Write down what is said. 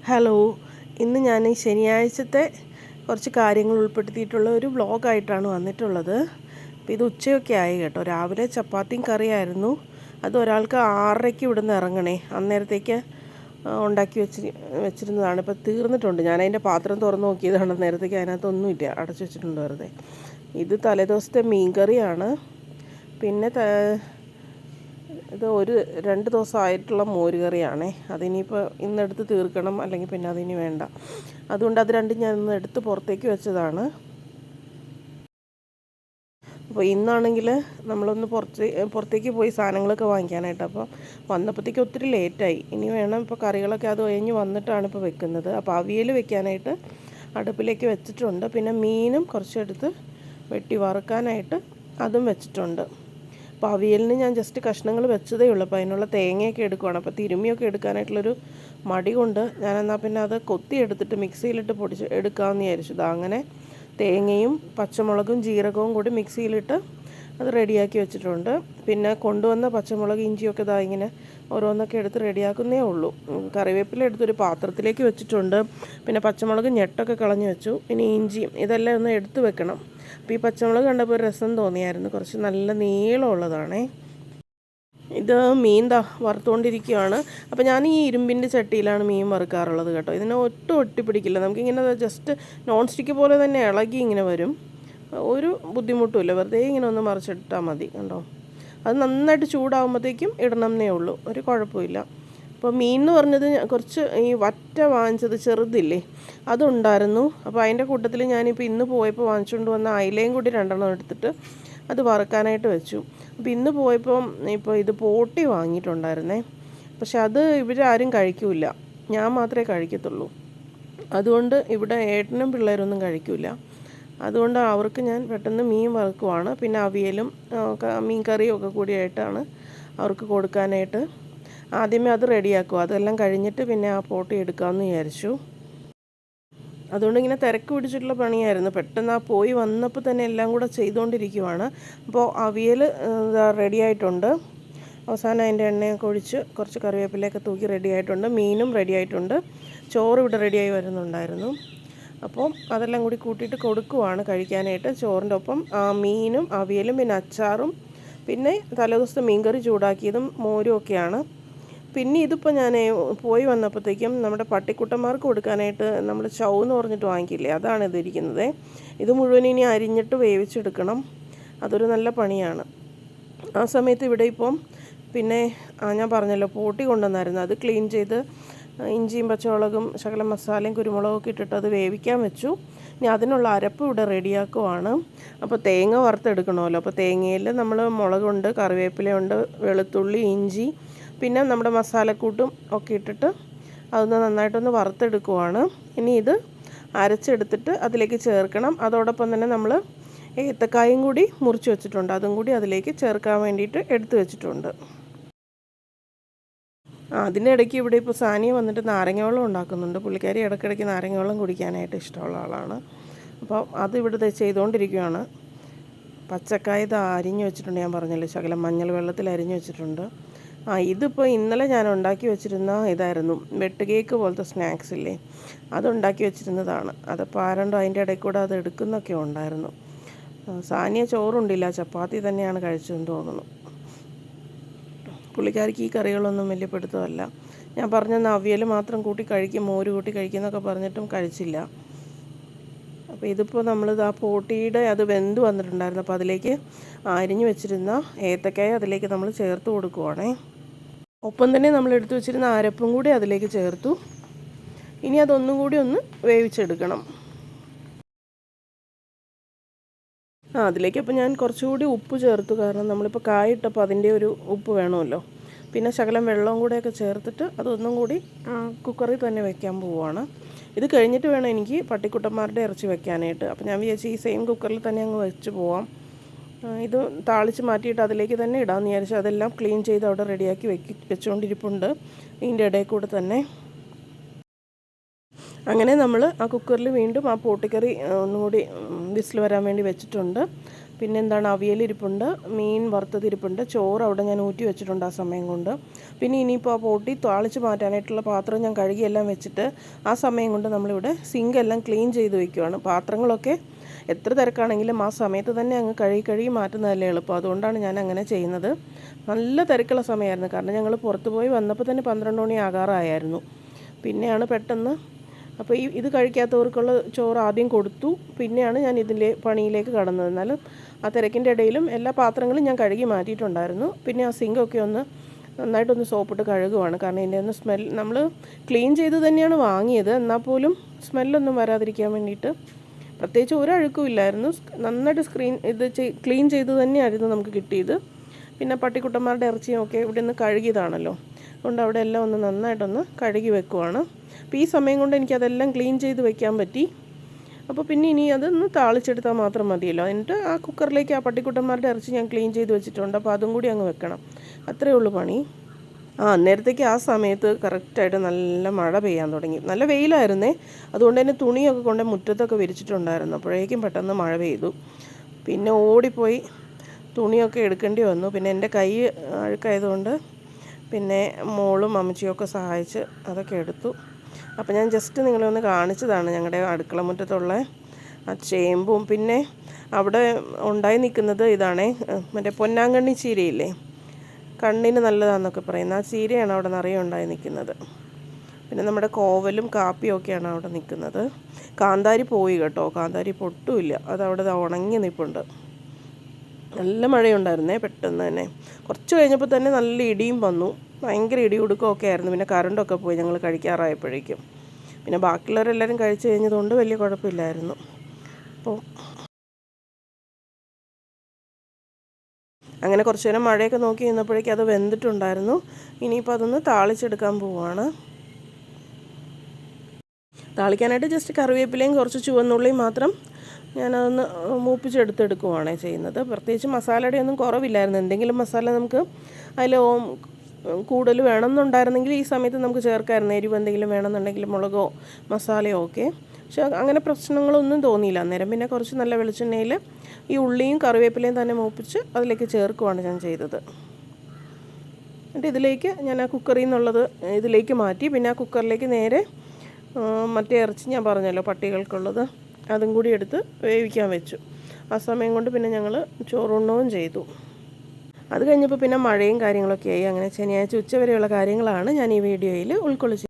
Hello, ഇന്ന് ഞാൻ ഈ ശനിയാഴ്ചത്തെ കുറച്ച് കാര്യങ്ങൾ ഉൾപ്പെടുത്തിയിട്ടുള്ള ഒരു വ്ളോഗായിട്ടാണ് വന്നിട്ടുള്ളത്. അപ്പോൾ ഇത് ഉച്ചയൊക്കെ ആയി കേട്ടോ. രാവിലെ ചപ്പാത്തിയും കറിയായിരുന്നു. അത് ഒരാൾക്ക് 6:30 ഇവിടുന്ന് ഇറങ്ങണേ. അന്നേരത്തേക്ക് ഉണ്ടാക്കി വെച്ചിരുന്നതാണ്. ഇപ്പോൾ തീർന്നിട്ടുണ്ട്. ഞാൻ അതിൻ്റെ പാത്രം തുറന്ന് നോക്കിയതാണ്. നേരത്തേക്ക് അതിനകത്തൊന്നുമില്ല, അടച്ചു വെച്ചിട്ടുണ്ട് വെറുതെ. ഇത് തലേദിവസത്തെ മീൻകറിയാണ്. പിന്നെ ഇത് 2 ദിവസമായിട്ടുള്ള മോരുകറിയാണേ. അതിനിപ്പോൾ ഇന്നെടുത്ത് തീർക്കണം, അല്ലെങ്കിൽ പിന്നെ അതിനി വേണ്ട. അതുകൊണ്ട് അത് രണ്ടും ഞാൻ ഇന്ന് എടുത്ത് പുറത്തേക്ക് വെച്ചതാണ്. അപ്പോൾ ഇന്നാണെങ്കിൽ നമ്മളൊന്ന് പുറത്തേക്ക് പോയി സാധനങ്ങളൊക്കെ വാങ്ങിക്കാനായിട്ട്. അപ്പോൾ വന്നപ്പോഴത്തേക്ക് ഒത്തിരി ലേറ്റായി. ഇനി വേണം ഇപ്പോൾ കറികളൊക്കെ അത് കഴിഞ്ഞ് വന്നിട്ടാണ് ഇപ്പോൾ വെക്കുന്നത്. അപ്പോൾ അവിയൽ വെക്കാനായിട്ട് അടുപ്പിലേക്ക് വെച്ചിട്ടുണ്ട്. പിന്നെ മീനും കുറച്ചെടുത്ത് വെട്ടി വറുക്കാനായിട്ട് അതും വെച്ചിട്ടുണ്ട്. അപ്പോൾ അവിയലിന് ഞാൻ ജസ്റ്റ് കഷ്ണങ്ങൾ വെച്ചതേ ഉള്ളൂ. അപ്പോൾ അതിനുള്ള തേങ്ങയൊക്കെ എടുക്കുവാണ്. അപ്പോൾ തിരുമ്മിയൊക്കെ എടുക്കാനായിട്ടുള്ളൊരു മടി കൊണ്ട് ഞാനെന്നാൽ പിന്നെ അത് കൊത്തിയെടുത്തിട്ട് മിക്സിയിലിട്ട് പൊടിച്ച് എടുക്കാമെന്ന് വിചാരിച്ചു. അങ്ങനെ തേങ്ങയും പച്ചമുളകും ജീരകവും കൂടി മിക്സിയിലിട്ട് അത് റെഡിയാക്കി വെച്ചിട്ടുണ്ട്. പിന്നെ കൊണ്ടുവന്ന പച്ചമുളക് ഇഞ്ചിയൊക്കെ ഇതാ ഇങ്ങനെ ഓരോന്നൊക്കെ എടുത്ത് റെഡിയാക്കുന്നേ ഉള്ളൂ. കറിവേപ്പില എടുത്തൊരു പാത്രത്തിലേക്ക് വെച്ചിട്ടുണ്ട്. പിന്നെ പച്ചമുളക് ഞെട്ടൊക്കെ കളഞ്ഞ് വെച്ചു. പിന്നെ ഇഞ്ചിയും ഇതെല്ലാം ഒന്ന് എടുത്ത് വെക്കണം. അപ്പോൾ ഈ പച്ചമുളക് കണ്ടപ്പോൾ ഒരു രസം തോന്നിയായിരുന്നു. കുറച്ച് നല്ല നീളമുള്ളതാണേ. ഇത് മീൻ വറുത്തുകൊണ്ടിരിക്കുകയാണ്. അപ്പോൾ ഞാൻ ഈ ഇരുമ്പിൻ്റെ ചട്ടിയിലാണ് മീൻ വറുക്കാറുള്ളത് കേട്ടോ. ഇതിനെ ഒട്ടിപ്പിടിക്കില്ല. നമുക്കിങ്ങനെ ജസ്റ്റ് നോൺ സ്റ്റിക്ക് പോലെ തന്നെ ഇളകി ഇങ്ങനെ വരും. ഒരു ബുദ്ധിമുട്ടുമില്ല. വെറുതെ ഇങ്ങനെ ഒന്ന് മറിച്ചിട്ടാൽ മതി കണ്ടോ. അത് നന്നായിട്ട് ചൂടാകുമ്പോഴത്തേക്കും ഇടണമെന്നേ ഉള്ളൂ, ഒരു കുഴപ്പമില്ല. അപ്പോൾ മീൻ എന്ന് പറഞ്ഞത് കുറച്ച് ഈ വറ്റ വാങ്ങിച്ചത് ചെറുതില്ലേ, അതുണ്ടായിരുന്നു. അപ്പോൾ അതിൻ്റെ കൂട്ടത്തിൽ ഞാനിപ്പോൾ ഇന്ന് പോയപ്പോൾ വാങ്ങിച്ചുകൊണ്ട് വന്ന അയിലയും കൂടി 2 എടുത്തിട്ട് അത് വറുക്കാനായിട്ട് വെച്ചു. അപ്പോൾ ഇന്ന് ഇപ്പോൾ ഇത് പോട്ടി വാങ്ങിയിട്ടുണ്ടായിരുന്നേ. പക്ഷെ അത് ഇവരാരും കഴിക്കില്ല, ഞാൻ മാത്രമേ കഴിക്കത്തുള്ളൂ. അതുകൊണ്ട് ഇവിടെ ഏട്ടനും പിള്ളേരൊന്നും കഴിക്കില്ല. അതുകൊണ്ട് അവർക്ക് ഞാൻ പെട്ടെന്ന് മീൻ വറുക്കുവാണ്. പിന്നെ അവിയലും മീൻ കറിയും ഒക്കെ കൂടിയായിട്ടാണ് അവർക്ക് കൊടുക്കാനായിട്ട്. ആദ്യമേ അത് റെഡിയാക്കും. അതെല്ലാം കഴിഞ്ഞിട്ട് പിന്നെ ആ പോട്ടി എടുക്കാമെന്ന് വിചാരിച്ചു. അതുകൊണ്ട് ഇങ്ങനെ തിരക്ക് പിടിച്ചിട്ടുള്ള പണിയായിരുന്നു. പെട്ടെന്ന് പോയി വന്നപ്പോൾ തന്നെ എല്ലാം കൂടെ ചെയ്തുകൊണ്ടിരിക്കുവാണ്. അപ്പോൾ അവിയൽ റെഡി ആയിട്ടുണ്ട്. അവസാനം അതിൻ്റെ എണ്ണയൊക്കെ ഒഴിച്ച് കുറച്ച് കറിവേപ്പിലയൊക്കെ തൂക്കി റെഡി ആയിട്ടുണ്ട്. മീനും റെഡി ആയിട്ടുണ്ട്. ചോറ് ഇവിടെ റെഡിയായി വരുന്നുണ്ടായിരുന്നു. അപ്പോൾ അതെല്ലാം കൂടി കൂട്ടിയിട്ട് കൊടുക്കുവാണ് കഴിക്കാനായിട്ട്. ചോറിൻ്റെ ഒപ്പം മീനും അവിയലും പിന്നെ അച്ചാറും പിന്നെ തലേദിവസത്തെ മീൻകറി ചൂടാക്കിയതും മോരും ഒക്കെയാണ്. പിന്നെ ഇതിപ്പോൾ ഞാൻ പോയി വന്നപ്പോഴത്തേക്കും നമ്മുടെ പട്ടിക്കുട്ടന്മാർക്ക് കൊടുക്കാനായിട്ട് നമ്മൾ ചൗ എന്ന് പറഞ്ഞിട്ട് വാങ്ങിക്കില്ലേ, അതാണ് ഇതിരിക്കുന്നത്. ഇത് മുഴുവൻ ഇനി അരിഞ്ഞിട്ട് വേവിച്ചെടുക്കണം. അതൊരു നല്ല പണിയാണ്. ആ സമയത്ത് ഇവിടെ ഇപ്പം പിന്നെ ഞാൻ പറഞ്ഞല്ലോ പോട്ടി കൊണ്ടുവന്നായിരുന്നു. അത് ക്ലീൻ ചെയ്ത് ഇഞ്ചിയും പച്ചമുളകും ശകലം മസാലയും കുരുമുളകൊക്കെ ഇട്ടിട്ട് അത് വേവിക്കാൻ വെച്ചു. ഇനി അതിനുള്ള അരപ്പ് ഇവിടെ റെഡിയാക്കുവാണ്. അപ്പോൾ തേങ്ങ വറുത്തെടുക്കണമല്ലോ. അപ്പോൾ തേങ്ങയിൽ നമ്മൾ മുളകുണ്ട്, കറിവേപ്പിലയുണ്ട്, വെളുത്തുള്ളി, ഇഞ്ചി, പിന്നെ നമ്മുടെ മസാലക്കൂട്ടും ഒക്കെ ഇട്ടിട്ട് അതൊന്ന് നന്നായിട്ടൊന്ന് വറുത്തെടുക്കുവാണ്. ഇനി ഇത് അരച്ചെടുത്തിട്ട് അതിലേക്ക് ചേർക്കണം. അതോടൊപ്പം തന്നെ നമ്മൾ ഏത്തക്കായും കൂടി മുറിച്ച് വെച്ചിട്ടുണ്ട്. അതും കൂടി അതിലേക്ക് ചേർക്കാൻ വേണ്ടിയിട്ട് എടുത്തു വെച്ചിട്ടുണ്ട്. അതിനിടയ്ക്ക് ഇവിടെ ഇപ്പോൾ സാനിയ വന്നിട്ട് നാരങ്ങ വെള്ളം ഉണ്ടാക്കുന്നുണ്ട്. പുള്ളിക്കാരി ഇടയ്ക്കിടയ്ക്ക് നാരങ്ങ വെള്ളം കുടിക്കാനായിട്ട് ഇഷ്ടമുള്ള ആളാണ്. അപ്പോൾ അത് ഇവിടെ ചെയ്തുകൊണ്ടിരിക്കുകയാണ്. പച്ചക്കായ ഇത് അരിഞ്ഞു വെച്ചിട്ടുണ്ട്. ഞാൻ പറഞ്ഞല്ലോ, ശകലം മഞ്ഞൾ വെള്ളത്തിൽ അരിഞ്ഞു വെച്ചിട്ടുണ്ട്. ഇതിപ്പോൾ ഇന്നലെ ഞാൻ ഉണ്ടാക്കി വെച്ചിരുന്ന ഇതായിരുന്നു, വെട്ട് കേക്ക് പോലത്തെ സ്നാക്സ് ഇല്ലേ, അതുണ്ടാക്കി വെച്ചിരുന്നതാണ്. അതപ്പോൾ ആരണ്ടോ അതിൻ്റെ ഇടയിൽ കൂടെ അത് എടുക്കുന്നൊക്കെ ഉണ്ടായിരുന്നു. സാനിയ ചോറുണ്ടില്ല, ചപ്പാത്തി തന്നെയാണ് കഴിച്ചതെന്ന് തോന്നുന്നു. പുള്ളിക്കാരിക്ക് ഈ കറികളൊന്നും വലിയ പിടുത്തമല്ല. ഞാൻ പറഞ്ഞ അവിയൽ മാത്രം കൂട്ടി കഴിക്കും, മോര് കൂട്ടി കഴിക്കുന്നൊക്കെ പറഞ്ഞിട്ടും കഴിച്ചില്ല. അപ്പോൾ ഇതിപ്പോൾ നമ്മളിത് ആ പോട്ടിയുടെ അത് വെന്ത് വന്നിട്ടുണ്ടായിരുന്നു. അപ്പോൾ അതിലേക്ക് അരിഞ്ഞു വെച്ചിരുന്ന ഏത്തക്കായ അതിലേക്ക് നമ്മൾ ചേർത്ത് കൊടുക്കുവാണേ. ഒപ്പം തന്നെ നമ്മൾ എടുത്തു വെച്ചിരുന്ന അരപ്പും കൂടി അതിലേക്ക് ചേർത്തു. ഇനി അതൊന്നും കൂടി ഒന്ന് വേവിച്ചെടുക്കണം. അതിലേക്ക് അപ്പോൾ ഞാൻ കുറച്ചുകൂടി ഉപ്പ് ചേർത്തു. കാരണം നമ്മളിപ്പോൾ കായിട്ടപ്പോൾ അതിൻ്റെ ഒരു ഉപ്പ് വേണമല്ലോ. പിന്നെ ശകലം വെള്ളവും കൂടെയൊക്കെ ചേർത്തിട്ട് അതൊന്നും കൂടി കുക്കറിൽ തന്നെ വെക്കാൻ പോവുകയാണ്. ഇത് കഴിഞ്ഞിട്ട് വേണം എനിക്ക് പട്ടിക്കുട്ടന്മാരുടെ ഇറച്ചി വെക്കാനായിട്ട്. അപ്പോൾ ഞാൻ വിചാരിച്ചു ഈ സെയിം കുക്കറിൽ തന്നെ അങ്ങ് വെച്ച് പോവാം. ഇത് താളിച്ച് മാറ്റിയിട്ട് അതിലേക്ക് തന്നെ ഇടാമെന്ന് വിചാരിച്ചു. അതെല്ലാം ക്ലീൻ ചെയ്ത് അവിടെ റെഡിയാക്കി വെച്ചുകൊണ്ടിരിപ്പുണ്ട് ഇതിൻ്റെ ഇടയിൽ കൂടെ തന്നെ. അങ്ങനെ നമ്മൾ ആ കുക്കറിൽ വീണ്ടും ആ പോട്ടിക്കറി ഒന്നുകൂടി വിസിൽ വരാൻ വേണ്ടി വെച്ചിട്ടുണ്ട്. പിന്നെ എന്താണ്, അവിയലിരിപ്പുണ്ട്, മീൻ വറുത്തതിരിപ്പുണ്ട്, ചോറ് അവിടെ ഞാൻ ഊറ്റി വെച്ചിട്ടുണ്ട് ആ സമയം കൊണ്ട്. പിന്നെ ഇനിയിപ്പോൾ ആ പൊടി താളിച്ച് മാറ്റാനായിട്ടുള്ള പാത്രം ഞാൻ കഴുകിയെല്ലാം വെച്ചിട്ട് ആ സമയം കൊണ്ട് നമ്മളിവിടെ സിങ്ക് എല്ലാം ക്ലീൻ ചെയ്ത് വെക്കുവാണ്. പാത്രങ്ങളൊക്കെ എത്ര തിരക്കാണെങ്കിലും ആ സമയത്ത് തന്നെ അങ്ങ് കഴുകി മാറ്റുന്നതല്ലേ എളുപ്പം. അതുകൊണ്ടാണ് ഞാൻ അങ്ങനെ ചെയ്യുന്നത്. നല്ല തിരക്കുള്ള സമയമായിരുന്നു, കാരണം ഞങ്ങൾ പുറത്ത് പോയി വന്നപ്പോൾ തന്നെ 12 മണി ആകാറായിരുന്നു. പിന്നെയാണ് പെട്ടെന്ന്, അപ്പോൾ ഇത് കഴിക്കാത്തവർക്കുള്ള ചോറ് ആദ്യം കൊടുത്തു, പിന്നെയാണ് ഞാൻ ഇതിൻ്റെ പണിയിലേക്ക് കടന്നത്. എന്നാലും ആ തിരക്കിൻ്റെ ഇടയിലും എല്ലാ പാത്രങ്ങളും ഞാൻ കഴുകി മാറ്റിയിട്ടുണ്ടായിരുന്നു. പിന്നെ ആ സിങ്കൊക്കെ ഒന്ന് നന്നായിട്ടൊന്ന് സോപ്പിട്ട് കഴുകുവാണ്, കാരണം ഇതിൻ്റെ ഒന്ന് സ്മെൽ, നമ്മൾ ക്ലീൻ ചെയ്ത് തന്നെയാണ് വാങ്ങിയത്, എന്നാൽ പോലും സ്മെല്ലൊന്നും വരാതിരിക്കാൻ വേണ്ടിയിട്ട്. പ്രത്യേകിച്ച് ഒരഴുക്കും ഇല്ലായിരുന്നു, നന്നായിട്ട് ക്ലീൻ ചെയ്ത് തന്നെയായിരുന്നു നമുക്ക് കിട്ടിയത്. പിന്നെ പട്ടിക്കുട്ടന്മാരുടെ ഇറച്ചിയൊക്കെ ഇവിടെ നിന്ന് കഴുകിയതാണല്ലോ, അതുകൊണ്ട് അവിടെ എല്ലാം ഒന്ന് നന്നായിട്ടൊന്ന് കഴുകി വെക്കുവാണ്. അപ്പോൾ ഈ സമയം കൊണ്ട് എനിക്കതെല്ലാം ക്ലീൻ ചെയ്ത് വെക്കാൻ പറ്റി. അപ്പോൾ പിന്നെ ഇനി അതൊന്ന് താളിച്ചെടുത്താൽ മാത്രം മതിയല്ലോ. എന്നിട്ട് ആ കുക്കറിലേക്ക് ആ പട്ടിക്കുട്ടന്മാരുടെ ഇറച്ചി ഞാൻ ക്ലീൻ ചെയ്ത് വെച്ചിട്ടുണ്ട്, അപ്പോൾ അതും കൂടി അങ്ങ് വെക്കണം. അത്രയേ ഉള്ളൂ പണി. അന്നേരത്തേക്ക് ആ സമയത്ത് കറക്റ്റായിട്ട് നല്ല മഴ പെയ്യാൻ തുടങ്ങി. നല്ല വെയിലായിരുന്നേ, അതുകൊണ്ട് തന്നെ തുണിയൊക്കെ കൊണ്ട് മുറ്റത്തൊക്കെ വിരിച്ചിട്ടുണ്ടായിരുന്നു. അപ്പോഴേക്കും പെട്ടെന്ന് മഴ പെയ്തു. പിന്നെ ഓടിപ്പോയി തുണിയൊക്കെ എടുക്കേണ്ടി വന്നു. പിന്നെ എൻ്റെ കൈ അഴുക്കായതുകൊണ്ട് പിന്നെ മോളും അമ്മച്ചിയൊക്കെ സഹായിച്ച് അതൊക്കെ എടുത്തു. അപ്പോൾ ഞാൻ ജസ്റ്റ് നിങ്ങളെ ഒന്ന് കാണിച്ചതാണ് ഞങ്ങളുടെ അടുക്കള മുറ്റത്തുള്ള ആ ചേമ്പും. പിന്നെ അവിടെ ഉണ്ടായി നിൽക്കുന്നത് ഇതാണേ, മറ്റേ പൊന്നാങ്കണ്ണി ചീരയില്ലേ, കണ്ണിന് നല്ലതാണെന്നൊക്കെ പറയുന്ന ആ ചീരയാണ് അവിടെ നിറയെ ഉണ്ടായി നിൽക്കുന്നത്. പിന്നെ നമ്മുടെ കോവലും കാപ്പിയും ഒക്കെയാണ് അവിടെ നിൽക്കുന്നത്. കാന്താരി പോയി കേട്ടോ, കാന്താരി പൊട്ടുമില്ല, അതവിടെ ഉണങ്ങി നിൽപ്പുണ്ട്. നല്ല മഴയുണ്ടായിരുന്നേ പെട്ടെന്ന് തന്നെ. കുറച്ച് കഴിഞ്ഞപ്പോൾ തന്നെ നല്ല ഇടിയും വന്നു, ഭയങ്കര ഇടിയുടുക്കമൊക്കെ ആയിരുന്നു. പിന്നെ കറണ്ടൊക്കെ പോയി ഞങ്ങൾ കഴിക്കാറായപ്പോഴേക്കും. പിന്നെ ബാക്കിയുള്ളവരെല്ലാവരും കഴിച്ച് കഴിഞ്ഞതുകൊണ്ട് വലിയ കുഴപ്പമില്ലായിരുന്നു. അപ്പോൾ അങ്ങനെ കുറച്ച് നേരം മഴയൊക്കെ നോക്കി നിന്നപ്പോഴേക്കും അത് വെന്തിട്ടുണ്ടായിരുന്നു. ഇനിയിപ്പോൾ അതൊന്ന് താളിച്ചെടുക്കാൻ പോവുകയാണ്. താളിക്കാനായിട്ട് ജസ്റ്റ് കറിവേപ്പിലയും കുറച്ച് ചുവന്നുള്ളിയും മാത്രം ഞാനതൊന്ന് മൂപ്പിച്ചെടുക്കുവാണ് ചെയ്യുന്നത്. പ്രത്യേകിച്ച് മസാലയുടെ ഒന്നും കുറവില്ലായിരുന്നു. എന്തെങ്കിലും മസാല നമുക്ക് അതിൽ കൂടുതൽ വേണമെന്നുണ്ടായിരുന്നെങ്കിൽ ഈ സമയത്ത് നമുക്ക് ചേർക്കാമായിരുന്നു. എരിവ് എന്തെങ്കിലും വേണമെന്നുണ്ടെങ്കിൽ മുളകോ മസാലയോ ഒക്കെ. പക്ഷെ അങ്ങനെ പ്രശ്നങ്ങളൊന്നും തോന്നിയില്ല. അന്നേരം പിന്നെ കുറച്ച് നല്ല വെളിച്ചെണ്ണയിൽ ഈ ഉള്ളിയും കറിവേപ്പിലയും തന്നെ മൂപ്പിച്ച് അതിലേക്ക് ചേർക്കുവാണ് ഞാൻ ചെയ്തത്. എന്നിട്ട് ഇതിലേക്ക് ഞാൻ ആ കുക്കറിൽ നിന്നുള്ളത് ഇതിലേക്ക് മാറ്റി. പിന്നെ ആ കുക്കറിലേക്ക് നേരെ മറ്റേ ഇറച്ചി ഞാൻ പറഞ്ഞല്ലോ പട്ടികൾക്കുള്ളത്, അതും കൂടി എടുത്ത് വേവിക്കാൻ വെച്ചു. ആ സമയം കൊണ്ട് പിന്നെ ഞങ്ങൾ ചോറുണ്ണവും ചെയ്തു. അത് കഴിഞ്ഞപ്പോൾ പിന്നെ മഴയും കാര്യങ്ങളൊക്കെ ആയി. അങ്ങനെ ശനിയാഴ്ച ഉച്ചവരെയുള്ള കാര്യങ്ങളാണ് ഞാൻ ഈ വീഡിയോയിൽ ഉൾക്കൊള്ളിച്ചത്.